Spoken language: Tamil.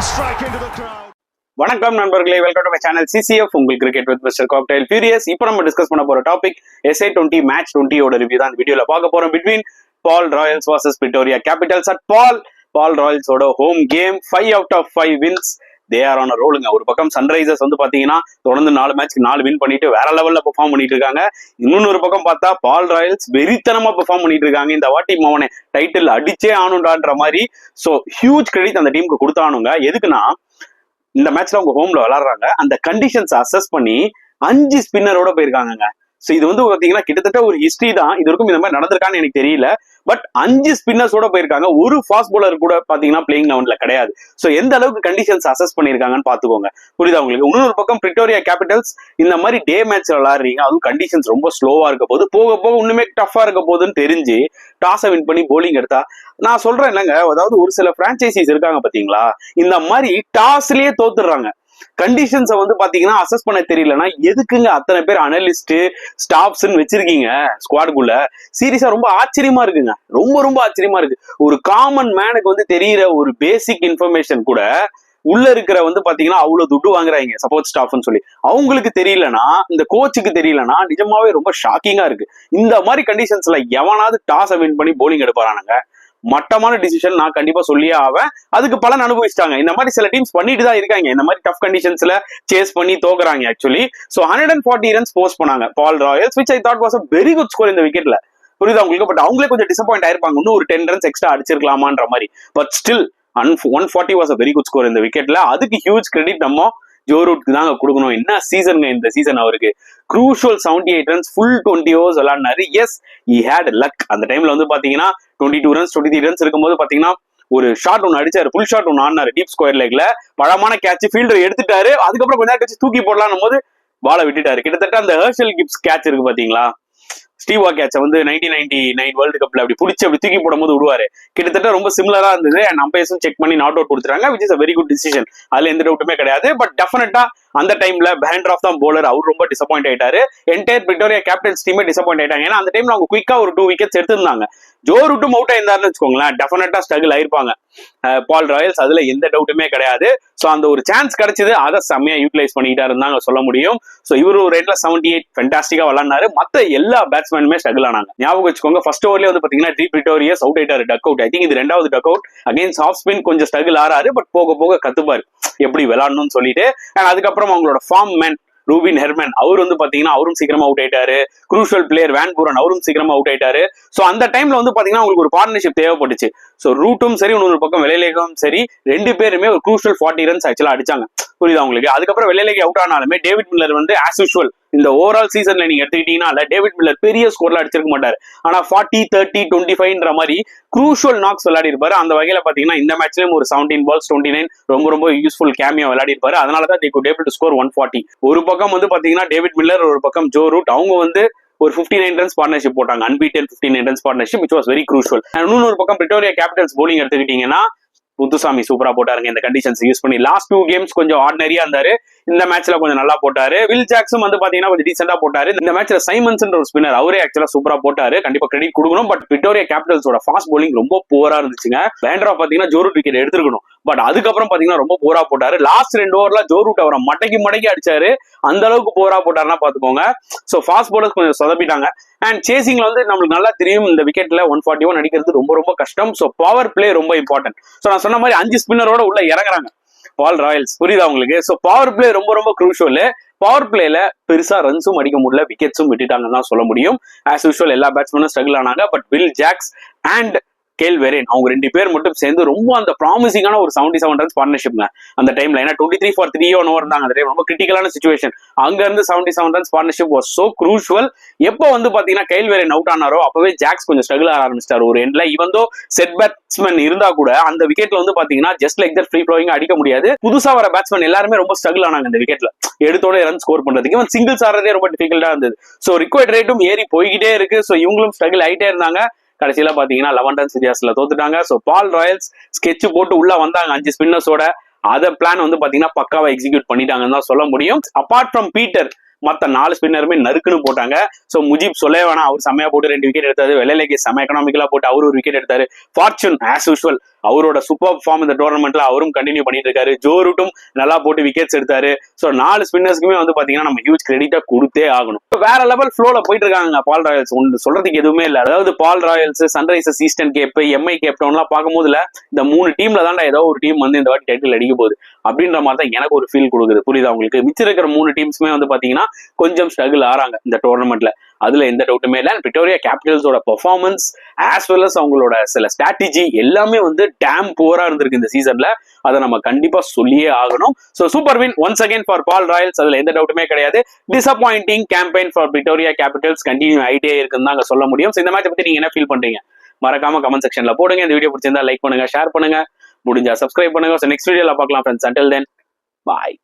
strike into the crowd. வணக்கம் நண்பர்களே, welcome to my channel CCF உங்கள் cricket with mister cocktail furious. இப்போ நம்ம டிஸ்கஸ் பண்ண போற டாபிக் SA20 மேட்ச் 20 ஓட ரிவ்யூ தான் இந்த வீடியோல பார்க்க போறோம். Between Paarl Royals versus Pretoria Capitals at Paarl ராயல்ஸோட home game 5 out of 5 wins. They are on ரோலுங்க. ஒரு பக்கம் சன்ரைசர்ஸ் வந்து பாத்தீங்கன்னா தொடர்ந்து 4 மேட்ச்க்கு 4 வின் பண்ணிட்டு வேற லெவல்ல பெர்ஃபார்ம் பண்ணிட்டு இருக்காங்க. இன்னொரு பக்கம் பார்த்தா பால் ராயல்ஸ் வெறித்தனமா பெர்ஃபார்ம் பண்ணிட்டு இருக்காங்க. இந்த வாட்டி மவனே டைட்டில் அடிச்சே ஆனுண்டான்ற மாதிரி. ஸோ ஹியூஜ் கிரெடிட் அந்த டீமுக்கு கொடுத்தானுங்க. எதுக்குன்னா இந்த மேட்ச்ல அவங்க ஹோம்ல விளையாடுறாங்க. அந்த கண்டிஷன்ஸ் அசஸ் பண்ணி 5 ஸ்பின்னரோட போயிருக்காங்க. சோ இது வந்து பாத்தீங்கன்னா கிட்டத்தட்ட ஒரு ஹிஸ்டரி தான். இது வரைக்கும் இந்த மாதிரி நடந்திருக்கான்னு எனக்கு தெரியல. பட் 5 ஸ்பின்னர்ஸோட போயிருக்காங்க. ஒரு ஃபாஸ்ட் பவுலர் கூட பாத்தீங்கன்னா பிளேயிங் லெவன்ல கிடையாது. சோ எந்த அளவுக்கு கண்டிஷன்ஸ் அசஸ் பண்ணிருக்காங்கன்னு பாத்துக்கோங்க. புரியுதா உங்களுக்கு? இன்னொரு பக்கம் பிரிட்டோரியா கேபிட்டல்ஸ் இந்த மாதிரி டே மேட்ச் விளையாடுறீங்க, அதுவும் கண்டிஷன்ஸ் ரொம்ப ஸ்லோவா இருக்க போது, போக போக இன்னுமே டஃபா இருக்க போதுன்னு தெரிஞ்சு டாஸை வின் பண்ணி போலிங் எடுத்தா, நான் சொல்றேன் இல்லைங்க, அதாவது ஒரு சில பிரான்ச்சைசிஸ் இருக்காங்க பாத்தீங்களா, இந்த மாதிரி டாஸ்லயே தோத்துடுறாங்க. கண்டிஷன்ஸை வந்து பாத்தீங்கன்னா அசஸ் பண்ண தெரியலன்னா எதுக்குங்க அத்தனை பேர் அனலிஸ்ட் ஸ்டாஃப்ஸ்ன்னு வச்சிருக்கீங்க ஸ்குவாடுக்குள்ள? சீரியஸா ரொம்ப ஆச்சரியமா இருக்குங்க. ரொம்ப ஆச்சரியமா இருக்கு. ஒரு காமன் மேனுக்கு வந்து தெரியிற ஒரு பேசிக் இன்ஃபர்மேஷன் கூட உள்ள இருக்கிற வந்து பாத்தீங்கன்னா அவ்வளவு துட்டு வாங்குறாங்க சப்போர்ட் ஸ்டாஃப்னு சொல்லி. அவங்களுக்கு தெரியலன்னா, இந்த கோச்சுக்கு தெரியலன்னா நிஜமாவே ரொம்ப ஷாக்கிங்கா இருக்கு. இந்த மாதிரி கண்டிஷன்ஸ்ல எவனாவது டாஸை வின் பண்ணி போலிங் எடுப்பாரானுங்க? மட்டமான டிசிஷன் நான் கண்டிப்பா சொல்லியே ஆவேன். அதுக்கு பலன் அனுபவிச்சிட்டாங்க. இந்த மாதிரி சில டீம்ஸ் பண்ணிட்டு தான் இருக்காங்க. இந்த மாதிரி டஃப் கண்டிஷன்ஸ்ல சேஸ் பண்ணி தோக்குறாங்க ஆக்சுவலி. சோ 140 ரன்ஸ் போஸ்ட் பண்ணாங்க பால் Royals, which I thought was a very good score இந்த விக்கெட்ல. புரியுதா உங்களுக்கு? பட் அவங்களே கொஞ்சம் டிசப்பாயிண்ட் ஆயிருப்பாங்க. இன்னும் ஒரு 10 ரன்ஸ் எக்ஸ்ட்ரா அடிச்சிருக்கலாமான்ற மாதிரி. But still 140 was a very good score இந்த விக்கெட்ல. அதுக்கு ஹியூஜ் கிரெடிட் நம்ம ஜோ ரூட்க்கு தாங்க கொடுக்கணும். என்ன சீசனுங்க இந்த சீசன் அவருக்கு. குரூஷியல் 78 ரன்ஸ் ஃபுல் 20 overs விளையாடினாரு. Yes, he had luck. அந்த டைம்ல வந்து பாத்தீங்கன்னா 22 ரன்ஸ் 23 ரன்ஸ் இருக்கும்போது பாத்தீங்கன்னா ஒரு ஷாட் ஒன்னு அடிச்சாரு, ஃபுல் ஷாட் ஒன்னு ஆடினாரு டீப் ஸ்கொயர் லெக்ல. பழமான கேட்ச், ஃபீல்டர் எடுத்துட்டாரு. அதுக்கப்புறம் கொஞ்ச நேரம் கழிச்சு தூக்கி போடலாம் போது பாலை விட்டுட்டாரு. கிட்டத்தட்ட அந்த ஹெர்ஷல் கிப்ஸ் கேட்ச் இருக்கு பாத்தீங்களா, ஸ்டீவா கேட்ச வந்து 1999 வேர்ல்டு கப்ல அப்படி பிடிச்சி அப்படி தூக்கி போடும் போது விடுவாரு. கிட்டத்தட்ட ரொம்ப சிமிலரா இருந்தது. அண்ட் அம்பையர்ஸும் செக் பண்ணி நாட் அவுட் கொடுத்துறாங்க, which is a very good decision. அதுல எந்த டவுட்டுமே கிடையாது. பட் டெஃபினட்டா அந்த டைம்ல பேண்ட்ராஃப் தான் போலர், அவர் ரொம்ப டிசப்பாயிண்ட் ஆயிட்டாரு. என்டையர் பிரிட்டோரியா கேப்டன்ஸ் டீமே டிசப்பாயிண்ட் ஆயிட்டாங்க. ஏன்னா அந்த டைம்ல அவங்க குயிக்கா ஒரு 2 விக்கெட்ஸ் எடுத்திருந்தாங்க. ஜோ ரூட்டும் அவுட் ஆயிருந்தாருன்னு வச்சுக்கோங்களேன், டெஃபினட்டா ஸ்ட்ரகிள் ஆயிருப்பாங்க பால் ராயல்ஸ். அதுல எந்த டவுட்டுமே கிடையாது. சோ அந்த ஒரு சான்ஸ் கிடைச்சது, அதை செம்மையா யூட்டிலைஸ் பண்ணிக்கிட்டா இருந்தாங்க சொல்ல முடியும். சோ இவரு ஒரு ரேட்ல 78 ஃபென்டாஸ்டிக்கா விளையாடினாரு. மத்த எல்லா பேட்ஸ்மேனுமே ஸ்ட்ரகிள் ஆனாங்க. ஞாபகம் வச்சுக்கோங்க, ஃபர்ஸ்ட் ஓவர்லயே வந்து பாத்தீங்கன்னா டி பிரிட்டோரியஸ் அவுட் ஆயிட்டாரு, டக் அவுட். ஐ திங்க் இது 2வது duck out. Against off spin கொஞ்சம் ஸ்ட்ரகிள் ஆறாரு. பட் போக போக கத்துப்பாரு எப்படி விளையாடணும்னு சொல்லிட்டு. அண்ட் அதுக்கப்புறம் அவங்களோட ஃபார்ம் மேன் ரூபின் ஹெர்மன், அவர் வந்து பாத்தீங்கன்னா அவரும் சீக்கிரமா அவுட் ஆயிட்டாரு. குரூஷியல் பிளேயர் வேன் பூரன், அவரும் சீக்கிரமா அவுட் ஆயிட்டாரு. சோ அந்த டைம்ல வந்து பாத்தீங்கன்னா உங்களுக்கு ஒரு பார்ட்னர்ஷிப் தேவைப்பட்டுச்சு. சோ ரூட்டும் சரி, இன்னொரு பக்கம் வெள்ளைலேகம் சரி, 2 பேருமே ஒரு குரூஷியல் 40 ரன்ஸ் ஆக்சுவலா அடிச்சாங்க. புரியுதா உங்களுக்கு? அதுக்கப்புறம் வெள்ளைலேகி அவுட் ஆனாலுமே டேவிட் மில்லர் வந்து ஆஸ் யூஷுவல் இந்த ஓவரால் சீசன்ல நீங்க எடுத்துக்கிட்டீங்கன்னா டேவிட் மில்லர் பெரிய ஸ்கோர்ல அடிச்சிருக்க மாட்டாரு. ஆனா 40, 30, 25ன்ற மாதிரி குரூஷியல் நாக்ஸ் விளையாடி இருப்பாரு. அந்த வகையில பாத்தீங்கன்னா இந்த மேட்ச்லயும் ஒரு 17 balls 29 ரொம்ப யூஸ்ஃபுல் கேமியா விளையாடி இருப்பாரு. அதனாலதான் they could able to score 140. ஒரு பக்கம் வந்து பாத்தீங்கன்னா டேவிட் மில்லர், ஒரு பக்கம் ஜோ ரூட், அவங்க வந்து ஒரு 59 ரன்ஸ் பார்ட்னர்ஷிப் போட்டாங்க. Unbeaten 59 runs partnership, which was very crucial. இன்னொரு பக்கம் பிரிட்டோரியா கேபிட்டல்ஸ் போலிங் எடுத்துக்கிட்டீங்கன்னா முத்துசாமி சூப்பரா போட்டாருங்க. இந்த கண்டிஷன்ஸ் யூஸ் பண்ணி லாஸ்ட் 2 கேம்ஸ் கொஞ்சம் ஆர்டினரியா இருந்தாரு. இந்த மேட்ச்ல கொஞ்சம் நல்லா போட்டாரு. வில் ஜாக்ஸும் வந்து பாத்தீங்கன்னா கொஞ்சம் டீசெண்டா போட்டாரு. இந்த மேட்ச்ல சைமன்ஸ் ஒரு ஸ்பின்னர், அவரே ஆக்சுவலா சூப்பரா போட்டாரு. கண்டிப்பா கிரெடிட் கொடுக்கணும். பட் பிரிட்டோரியா கேபிட்டல்ஸோட ஃபாஸ்ட் போலிங் ரொம்ப போரா இருந்துச்சுங்க. பேண்ட்ராஃப் பாத்தீங்கன்னா ஜோ ரூட் விக்கெட் எடுத்துருக்கணும். பட் அதுக்கப்புறம் பாத்தீங்கன்னா ரொம்ப போரா போட்டாரு. லாஸ்ட் 2 ஓவர்ல ஜோ ரூட் அவரை மடக்கி அடிச்சாரு. அந்த அளவுக்கு போரா போட்டாருன்னா பாத்துக்கோங்க. சோ ஃபாஸ்ட் போலர்ஸ் கொஞ்சம் சொதப்பிட்டாங்க. அண்ட் சேசிங்ல வந்து நம்மளுக்கு நல்லா தெரியும், இந்த விக்கெட்ல 141 அடிக்கிறது ரொம்ப கஷ்டம். சோ பவர் பிளே ரொம்ப இம்பார்ட்டன்ட். சோ நான் சொன்ன மாதிரி 5 ஸ்பின்னரோட உள்ள இறங்குறாங்க பால் ராயல்ஸ். புரியுதா உங்களுக்கு? சோ பவர் பிளே ரொம்ப குரூஷியல். பவர் பிளேல பெருசா ரன்ஸும் அடிக்க முடியல, விக்கெட்ஸும் விட்டுட்டாங்கன்னு தான் சொல்ல முடியும். ஆஸ் யூஷுவல் எல்லா பேட்ஸ்மேனும் ஸ்ட்ரகிள் ஆனாங்க. But Will Jacks and Kyle Verreynne, அவங்க 2 பேர் மட்டும் சேர்ந்து ரொம்ப அந்த ப்ராமிசிங்கான ஒரு 77 ரன்ஸ் பார்ட்னர்ஷிப்ங்க அந்த டைம்ல. ஏன்னா 23 for 3 ஓவர் இருந்தாங்க அந்த டைம். ரொம்ப கிரிட்டிக்கலான சிச்சுவேஷன். அங்க இருந்து 77 runs partnership was so crucial. எப்போ வந்து பாத்தீங்கன்னா கைல் வெரேன் அவுட் ஆனாரோ அப்பவே ஜாக்ஸ் கொஞ்சம் ஸ்ட்ரகிள் ஆக ஆரம்பிச்சிட்டாரு ஒரு எண்ட்ல. இவந்தோ செட் பேட்ஸ்மேன் இருந்தா கூட அந்த விக்கெட்ல வந்து பாத்தீங்கன்னா just like that free flowing அடிக்க முடியாது. புதுசா வர பேட்ஸ்மேன் எல்லாருமே ரொம்ப ஸ்ட்ரகிள் ஆனாங்க இந்த விக்கெட்ல. எடுத்தோட ரன் ஸ்கோர் பண்றதுக்கு இவன் சிங்கிள்ஸ் ஆடுறதே ரொம்ப டிஃபிகல்ட்டா இருந்தது. சோ ரிக்வயர்ட் ரேட்டும் ஏறி போய்கிட்டே இருக்கு. சோ இவங்களும் ஸ்ட்ரகிள் ஆயிட்டே இருந்தாங்க. கடைசியில பாத்தீங்கன்னா 11 ரன்ஸ் வித்தியாசத்துல தோத்துட்டாங்க. சோ பால் ராயல்ஸ் ஸ்கெட்ச் போட்டு உள்ள வந்தாங்க 5 ஸ்பின்னர்ஸோட. அத பிளான் வந்து பாத்தீங்கன்னா பக்காவா எக்ஸிக்யூட் பண்ணிட்டாங்கன்னு தான் சொல்ல முடியும். அபார்ட் ஃப்ரம் பீட்டர், மத்த 4 ஸ்பின்னருமே நறுக்குன்னு போட்டாங்க. சோ முஜிப் சொல்லவே வேணாம், அவர் செமையா போட்டு 2 விக்கெட் எடுத்தாரு. வெள்ளைலேகி செம எக்கனாமிக்கலா போட்டு அவர் ஒரு விக்கெட் எடுத்தாரு. ஃபார்ச்சூன் ஆஸ் யூஷுவல் அவரோட சூப்பர் ஃபார்ம் இந்த டோர்னமெண்ட்ல அவரும் கண்டினியூ பண்ணிட்டு இருக்காரு. ஜோ ரூட்டும் நல்லா போட்டு விக்கெட்ஸ் எடுத்தாரு. ஸோ 4 ஸ்பின்னர்ஸ்க்குமே வந்து பாத்தீங்கன்னா நம்ம ஹியூஜ் கிரெடிட்டா கொடுத்தே ஆகணும். வேற லெவல் ஃப்ளோல போயிட்டு இருக்காங்க பால் ராயல்ஸ். ஒன்று சொல்றதுக்கு எதுவுமே இல்லை. அதாவது Paarl Royals, Sunrisers, Eastern Cape, MI கேப்டவுன்லாம் பார்க்கும்போதுல இந்த 3 டீம்ல தான்டா ஏதோ ஒரு டீம் வந்து இந்த வாட்டி டைட்டில் அடிக்க போகுது அப்படின்ற மாதிரி தான் எனக்கு ஒரு ஃபீல் கொடுக்குது. புரியுதா உங்களுக்கு? மிச்சம் இருக்கிற 3 டீம்ஸுமே வந்து பாத்தீங்கன்னா கொஞ்சம் ஸ்ட்ரகிள் ஆறாங்க இந்த டோர்னமெண்ட்ல. அதுல எந்த டவுட்டுமே இல்லை. பிட்டோரியா கேபிட்டல்ஸோட பெர்ஃபார்மன்ஸ் ஆஸ் வெல் அஸ் அவங்களோட சில ஸ்ட்ராட்டஜி எல்லாமே வந்து டேம் புவரா இருந்திருக்கு இந்த சீசன்ல. அதை நம்ம கண்டிப்பா சொல்லியே ஆகணும். So super win once again for Paarl Royals. அதுல எந்த டவுட்டுமே கிடையாது. Disappointing campaign for Pretoria Capitals continue ஆயிட்டே இருக்குன்னு தான் சொல்ல முடியும். இந்த மேட்ச் பத்தி நீங்க என்ன ஃபீல் பண்றீங்க? மறக்காம கமெண்ட் செக்ஷன்ல போடுங்க. இந்த வீடியோ பிடிச்சிருந்தா லைக் பண்ணுங்க, ஷேர் பண்ணுங்க, முடிஞ்சா சப்ஸ்கிரைப் பண்ணுங்க. நெக்ஸ்ட் வீடியோல பார்க்கலாம் ஃப்ரெண்ட்ஸ். அன்டில் தென் பாய்.